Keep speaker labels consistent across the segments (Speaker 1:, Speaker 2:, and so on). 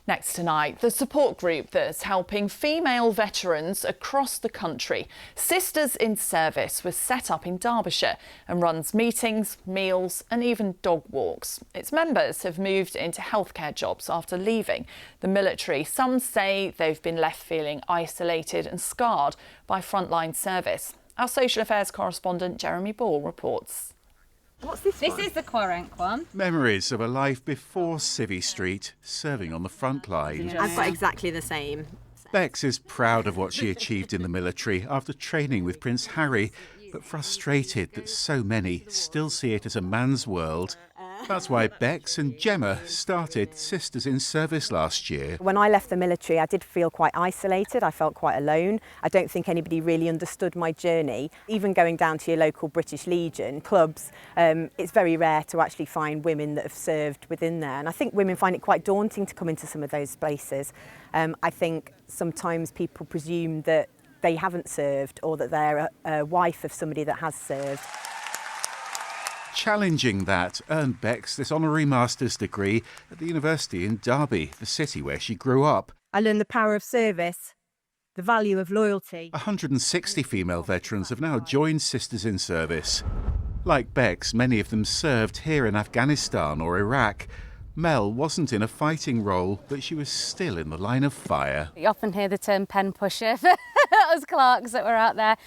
Speaker 1: Next tonight, the support group that's helping female veterans across the country. Sisters in Service was set up in Derbyshire and runs meetings, meals and even dog walks. Its members have moved into healthcare jobs after leaving the military. Some say they've been left feeling isolated and scarred by frontline service. Our social affairs correspondent Jeremy Ball reports.
Speaker 2: What's this one?
Speaker 3: This is the Quarank one.
Speaker 4: Memories of a life before Civvy Street, serving on the front line.
Speaker 2: I've got exactly the same.
Speaker 4: Bex is proud of what she achieved in the military after training with Prince Harry, but frustrated that so many still see it as a man's world. That's why Bex and Gemma started Sisters in Service last year.
Speaker 2: When I left the military, I did feel quite isolated. I felt quite alone. I don't think anybody really understood my journey. Even going down to your local British Legion clubs, it's very rare to actually find women that have served within there. And I think women find it quite daunting to come into some of those places. I think sometimes people presume that they haven't served or that they're a wife of somebody that has served.
Speaker 4: Challenging that earned Bex this honorary master's degree at the university in Derby, the city where she grew up.
Speaker 5: I learned the power of service, the value of loyalty.
Speaker 4: 160 female veterans have now joined Sisters in Service. Like Bex, many of them served here in Afghanistan or Iraq. Mel wasn't in a fighting role, but she was still in the line of fire.
Speaker 3: You often hear the term pen pusher for us clerks that were out there,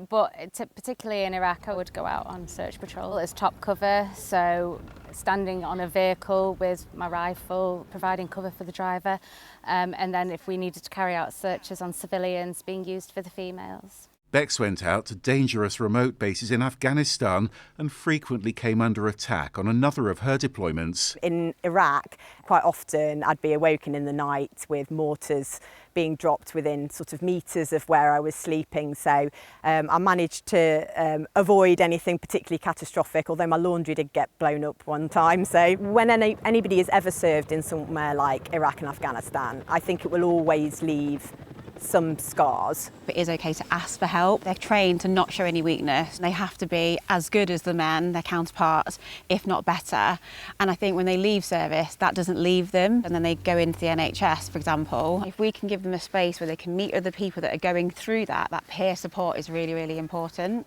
Speaker 3: but particularly in Iraq, I would go out on search patrol as top cover, so standing on a vehicle with my rifle, providing cover for the driver, and then if we needed to carry out searches on civilians, being used for the females.
Speaker 4: Bex went out to dangerous remote bases in Afghanistan and frequently came under attack on another of her deployments.
Speaker 2: In Iraq, quite often I'd be awoken in the night with mortars being dropped within sort of metres of where I was sleeping. So I managed to avoid anything particularly catastrophic, although my laundry did get blown up one time. So when anybody has ever served in somewhere like Iraq and Afghanistan, I think it will always leave some scars.
Speaker 6: It is okay to ask for help. They're trained to not show any weakness. They have to be as good as the men, their counterparts, if not better. And I think when they leave service, that doesn't leave them. And then they go into the NHS, for example. If we can give them a space where they can meet other people that are going through that peer support is really, really important.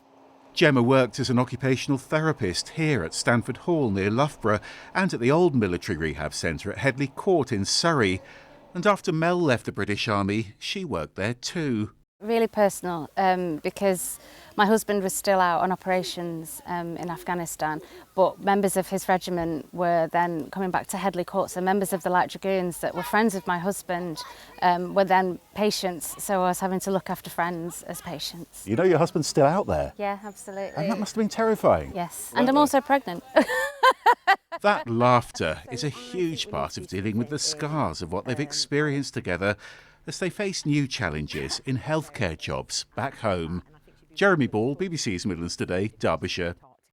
Speaker 4: Gemma worked as an occupational therapist here at Stanford Hall near Loughborough and at the old military rehab centre at Headley Court in Surrey. And after Mel left the British Army, she worked there too.
Speaker 3: Really personal, because my husband was still out on operations in Afghanistan, but members of his regiment were then coming back to Headley Court, so members of the Light Dragoons that were friends of my husband were then patients, so I was having to look after friends as patients.
Speaker 7: You know your husband's still out there?
Speaker 3: Yeah, absolutely.
Speaker 7: And that must have been terrifying.
Speaker 3: Yes, and I'm also pregnant.
Speaker 4: That laughter is a huge part of dealing with the scars of what they've experienced together as they face new challenges in healthcare jobs back home. Jeremy Ball, BBC's Midlands Today, Derbyshire.